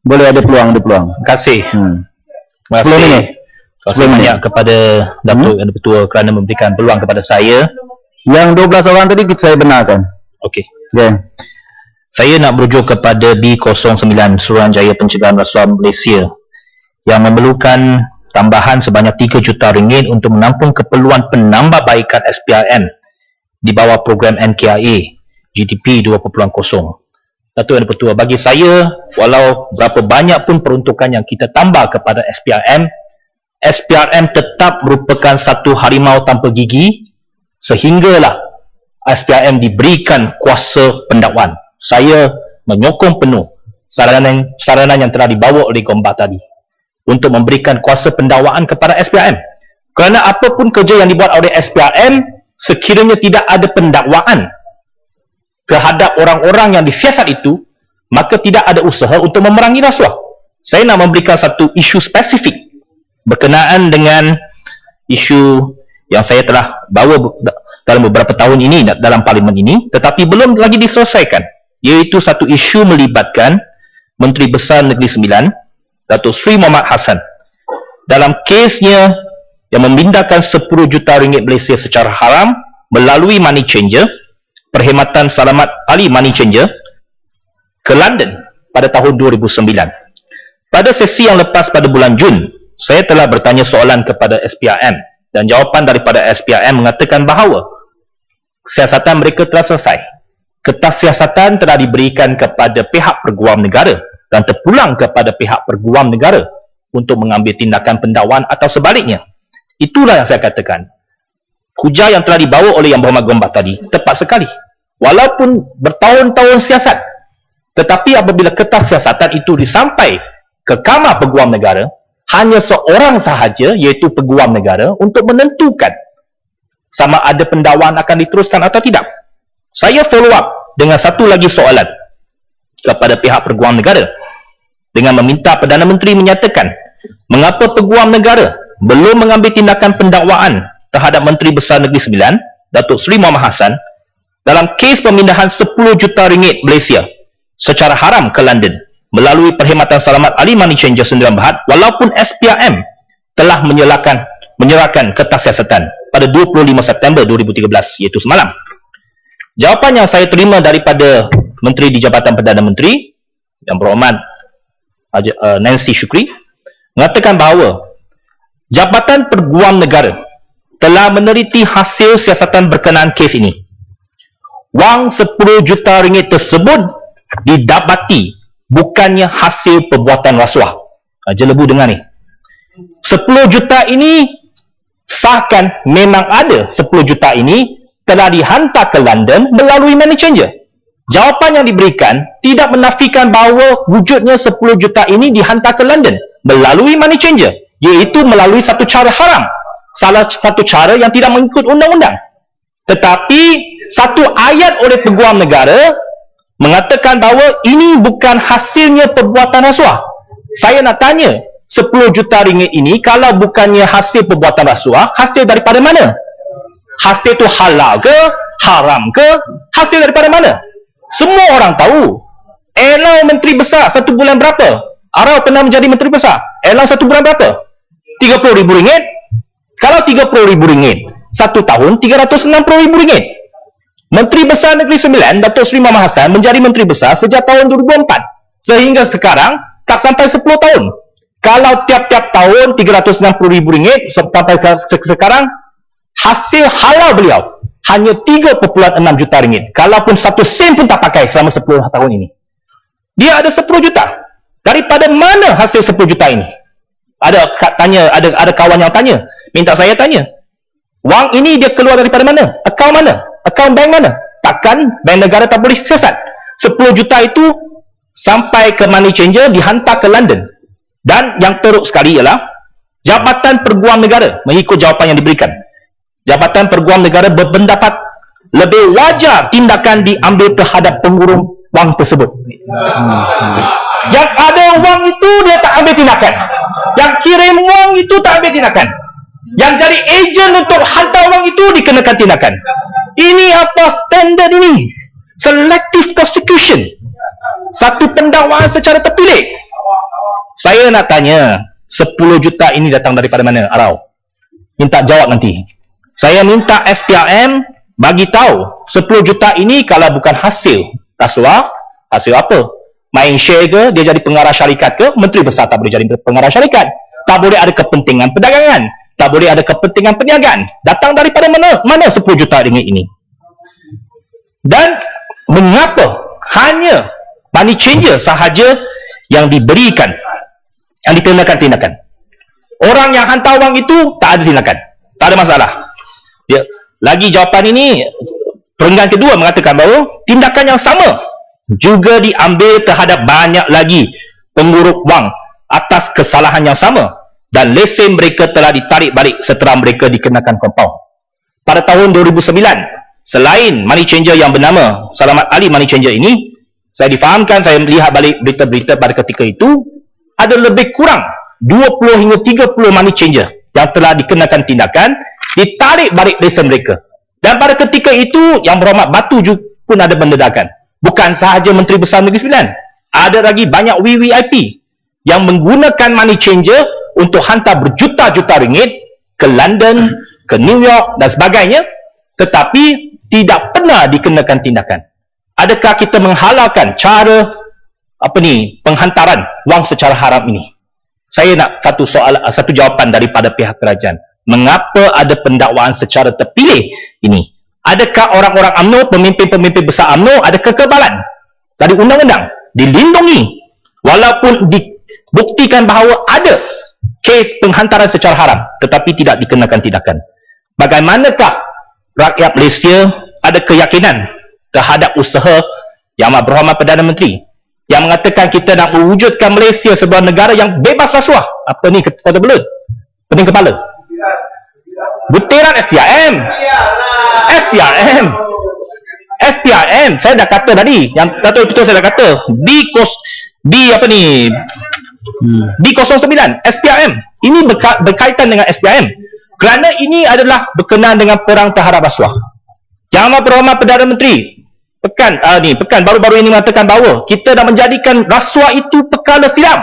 Boleh ada peluang, Terima kasih. Terima kasih. Terima kasih banyak kepada Datuk Yang Ketua kerana memberikan peluang kepada saya. Yang 12 orang tadi saya benarkan. Okey. Okay. Saya nak merujuk kepada B09 Suruhanjaya Pencegahan Rasuah Malaysia yang memerlukan tambahan sebanyak 3 juta ringgit untuk menampung keperluan penambahbaikan SPRM di bawah program NKIA GDP 2.0. Datuk Yang Ketua, bagi saya, walau berapa banyak pun peruntukan yang kita tambah kepada SPRM tetap merupakan satu harimau tanpa gigi sehinggalah SPRM diberikan kuasa pendakwaan. Saya menyokong penuh saranan yang telah dibawa oleh Gombak tadi untuk memberikan kuasa pendakwaan kepada SPRM. Kerana apapun kerja yang dibuat oleh SPRM, sekiranya tidak ada pendakwaan terhadap orang-orang yang disiasat itu, maka tidak ada usaha untuk memerangi rasuah. Saya nak memberikan satu isu spesifik berkenaan dengan isu yang saya telah bawa dalam beberapa tahun ini dalam parlimen ini, tetapi belum lagi diselesaikan, iaitu satu isu melibatkan Menteri Besar Negeri Sembilan, Datuk Seri Mohamad Hassan, dalam kesnya yang memindahkan 10 juta ringgit Malaysia secara haram melalui money changer, perkhidmatan Salamat Ali Money Changer, ke London pada tahun 2009. Pada sesi yang lepas pada bulan Jun, saya telah bertanya soalan kepada SPRM dan jawapan daripada SPRM mengatakan bahawa siasatan mereka telah selesai. Kertas siasatan telah diberikan kepada pihak perguam negara dan terpulang kepada pihak perguam negara untuk mengambil tindakan pendakwaan atau sebaliknya. Itulah yang saya katakan. Hujah yang telah dibawa oleh Yang Berhormat Gombak tadi tepat sekali. Walaupun bertahun-tahun siasat, tetapi apabila kertas siasatan itu disampai ke Kamar Peguam Negara, hanya seorang sahaja, iaitu Peguam Negara, untuk menentukan sama ada pendakwaan akan diteruskan atau tidak. Saya follow up dengan satu lagi soalan kepada pihak Peguam Negara dengan meminta Perdana Menteri menyatakan mengapa Peguam Negara belum mengambil tindakan pendakwaan terhadap Menteri Besar Negeri Sembilan, Datuk Seri Mohamad Hassan, dalam kes pemindahan 10 juta ringgit Malaysia secara haram ke London melalui perkhidmatan Salamat Ali Money Changer 9 Berhad, walaupun SPRM telah menyerahkan kertas siasatan pada 25 September 2013, iaitu semalam. Jawapan yang saya terima daripada Menteri di Jabatan Perdana Menteri, Yang Berhormat Nancy Shukri, mengatakan bahawa Jabatan Perguam Negara telah meneliti hasil siasatan berkenaan kes ini. Wang 10 juta ringgit tersebut didapati bukannya hasil perbuatan rasuah. Jelebu dengar ni. 10 juta ini sahkan memang ada 10 juta ini telah dihantar ke London melalui money changer. Jawapan yang diberikan tidak menafikan bahawa wujudnya 10 juta ini dihantar ke London melalui money changer, iaitu melalui satu cara haram, salah satu cara yang tidak mengikut undang-undang. Tetapi satu ayat oleh Peguam Negara mengatakan bahawa ini bukan hasilnya perbuatan rasuah. Saya nak tanya, 10 juta ringgit ini kalau bukannya hasil perbuatan rasuah, hasil daripada mana? Hasil tu halal ke? Haram ke? Hasil daripada mana? Semua orang tahu. Elang Menteri Besar 1 bulan berapa? Arau pernah menjadi Menteri Besar. Elang 1 bulan berapa? RM30,000. Kalau RM30,000, 1 tahun RM360,000. Menteri Besar Negeri Sembilan, Datuk Seri Mohamad Hassan, menjadi Menteri Besar sejak tahun 2004. Sehingga sekarang, tak sampai 10 tahun. Kalau tiap-tiap tahun RM360,000 sampai sekarang, hasil halal beliau hanya RM3.6 juta. Kalaupun 1 sen pun tak pakai selama 10 tahun ini. Dia ada 10 juta. Daripada mana hasil 10 juta ini? Ada kawan yang tanya, minta saya tanya. Wang ini dia keluar daripada mana? Akaun mana? Akaun bank mana? Takkan bank negara tak boleh siasat. 10 juta itu sampai ke money changer, dihantar ke London. Dan yang teruk sekali ialah Jabatan Perguam Negara mengikut jawapan yang diberikan. Jabatan Perguam Negara berpendapat lebih wajar tindakan diambil terhadap pengurung wang tersebut. Yang ada wang itu dia tak ambil tindakan. Yang kirim wang itu tak ambil tindakan. Yang jadi ejen untuk hantar wang itu dikenakan tindakan. Ini apa standard ini? Selective prosecution. Satu pendakwaan secara terpilih. Saya nak tanya, 10 juta ini datang daripada mana, Arau? Minta jawab nanti. Saya minta SPRM bagi tahu 10 juta ini kalau bukan hasil rasuah, hasil apa? Main share ke, dia jadi pengarah syarikat ke? Menteri Besar tak boleh jadi pengarah syarikat. Tak boleh ada kepentingan perdagangan. Tak boleh ada kepentingan perniagaan. Datang daripada mana? Mana 10 juta ringgit ini? Dan mengapa hanya money changer sahaja yang diberikan, yang tindakan-tindakan? Orang yang hantar wang itu tak ada tindakan. Tak ada masalah. Ya. Lagi jawapan ini, perenggan kedua mengatakan bahawa tindakan yang sama juga diambil terhadap banyak lagi pengurus wang atas kesalahan yang sama, dan lesen mereka telah ditarik balik setelah mereka dikenakan kompaun. Pada tahun 2009, selain money changer yang bernama Selamat Ali Money Changer ini, saya difahamkan, saya melihat balik berita-berita pada ketika itu, ada lebih kurang 20 hingga 30 money changer yang telah dikenakan tindakan, ditarik balik lesen mereka. Dan pada ketika itu, Yang Berhormat Batu pun ada mendedakan. Bukan sahaja Menteri Besar Negeri Sembilan, ada lagi banyak VVIP yang menggunakan money changer untuk hantar berjuta-juta ringgit ke London, ke New York dan sebagainya, tetapi tidak pernah dikenakan tindakan. Adakah kita menghalalkan cara penghantaran wang secara haram ini? Saya nak satu jawapan daripada pihak kerajaan. Mengapa ada pendakwaan secara terpilih ini? Adakah orang-orang UMNO, pemimpin-pemimpin besar UMNO ada kekebalan dari undang-undang, dilindungi walaupun dibuktikan bahawa ada kes penghantaran secara haram tetapi tidak dikenakan tindakan? Bagaimanakah rakyat Malaysia ada keyakinan terhadap usaha Yang Amat Berhormat Perdana Menteri yang mengatakan kita nak mewujudkan Malaysia sebuah negara yang bebas rasuah? Apa ni kata belut? Pening kepala. Butiran SPRM. SPRM. Saya dah kata tadi, yang Dato' Betul saya dah kata, D09 SPRM. Ini berkaitan dengan SPRM. Kerana ini adalah berkenaan dengan perang terhadap rasuah. Yang Amat Berhormat Perdana Menteri pekan baru-baru ini mengatakan bahawa kita dah menjadikan rasuah itu perkara silam,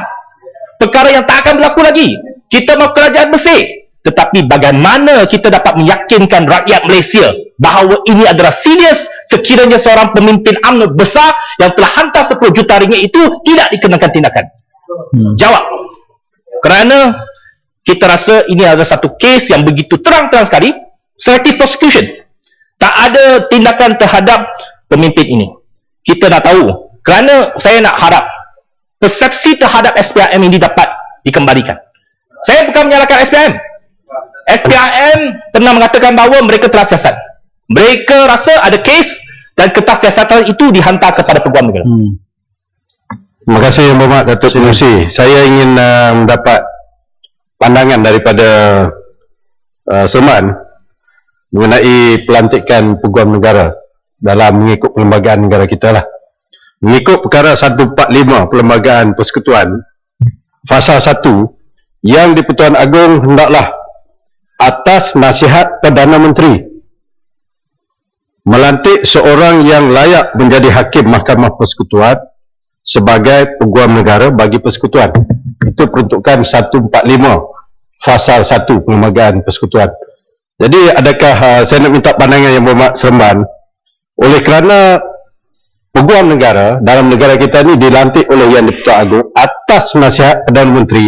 perkara yang tak akan berlaku lagi. Kita mahu kerajaan bersih. Tetapi bagaimana kita dapat meyakinkan rakyat Malaysia bahawa ini adalah serius sekiranya seorang pemimpin UMNO besar yang telah hantar 10 juta ringgit itu tidak dikenakan tindakan? Jawab. Kerana kita rasa ini adalah satu kes yang begitu terang-terang sekali, selective prosecution. Tak ada tindakan terhadap pemimpin ini. Kita nak tahu, kerana saya nak harap persepsi terhadap SPRM ini dapat dikembalikan. Saya bukan menyalahkan SPRM. SPRM pernah mengatakan bahawa mereka telah siasat. Mereka rasa ada kes dan kertas siasatan itu dihantar kepada Peguam Negara. Terima kasih Yang Berhormat Datuk Sanusi. Saya ingin mendapat pandangan daripada Serman mengenai pelantikan Peguam Negara dalam mengikut perlembagaan negara kita lah. Mengikut perkara 145 Perlembagaan Persekutuan Fasa 1, Yang di-Pertuan Agong hendaklah atas nasihat Perdana Menteri melantik seorang yang layak menjadi Hakim Mahkamah Persekutuan sebagai Peguam Negara bagi Persekutuan. Itu peruntukan 145 Fasa 1 Perlembagaan Persekutuan. Jadi adakah saya nak minta pandangan Yang Berhormat Seremban, oleh kerana Peguam Negara dalam negara kita ni dilantik oleh Yang di-Pertuan Agong atas nasihat Perdana Menteri,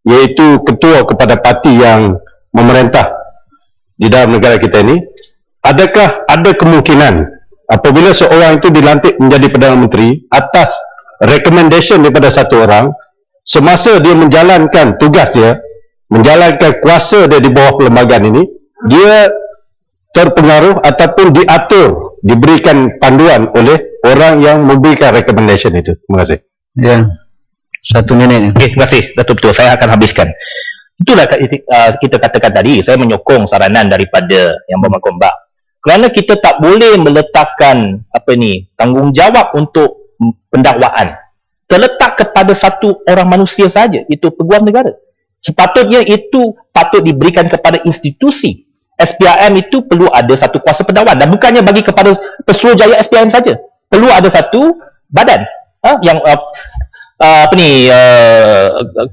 iaitu ketua kepada parti yang memerintah di dalam negara kita ini, adakah ada kemungkinan apabila seorang itu dilantik menjadi Perdana Menteri atas recommendation daripada satu orang, semasa dia menjalankan tugas dia, menjalankan kuasa dia di bawah perlembagaan ini, dia terpengaruh ataupun diatur, diberikan panduan oleh orang yang memberikan recommendation itu? Terima kasih. Ya. 1 minit. Okay, terima kasih Datuk Betul. Saya akan habiskan. Itulah kita katakan tadi, saya menyokong saranan daripada Yang Berhormat Gombak. Kerana kita tak boleh meletakkan tanggungjawab untuk pendakwaan terletak kepada satu orang manusia saja, itu Peguam Negara. Sepatutnya itu patut diberikan kepada institusi. SPRM itu perlu ada satu kuasa pendakwaan, dan bukannya bagi kepada Pesuruhjaya SPRM saja. Perlu ada satu badan yang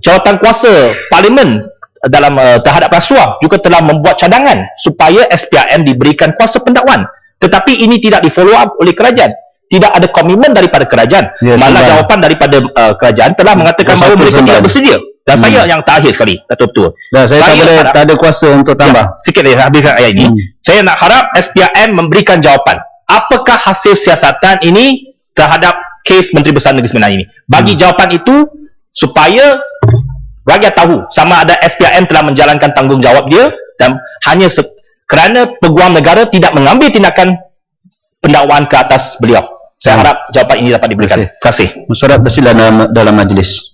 jawatan kuasa Parlimen dalam terhadap rasuah juga telah membuat cadangan supaya SPRM diberikan kuasa pendakwaan. Tetapi ini tidak di follow up oleh kerajaan. Tidak ada komitmen daripada kerajaan. Malah jawapan daripada kerajaan telah mengatakan bahawa mereka tidak bersedia. Dan saya yang terakhir sekali, Datuk Ketua. Saya tak ada kuasa untuk tambah. Sikit lagi habiskan ayat ini. Saya nak harap SPRM memberikan jawapan. Apakah hasil siasatan ini terhadap kes Menteri Besar Negeri Sembilan ini? Bagi jawapan itu supaya rakyat tahu sama ada SPRM telah menjalankan tanggungjawab dia dan hanya kerana peguam negara tidak mengambil tindakan pendakwaan ke atas beliau. Saya harap jawapan ini dapat diberikan. Terima kasih. Mesyuarat bersila dalam majlis.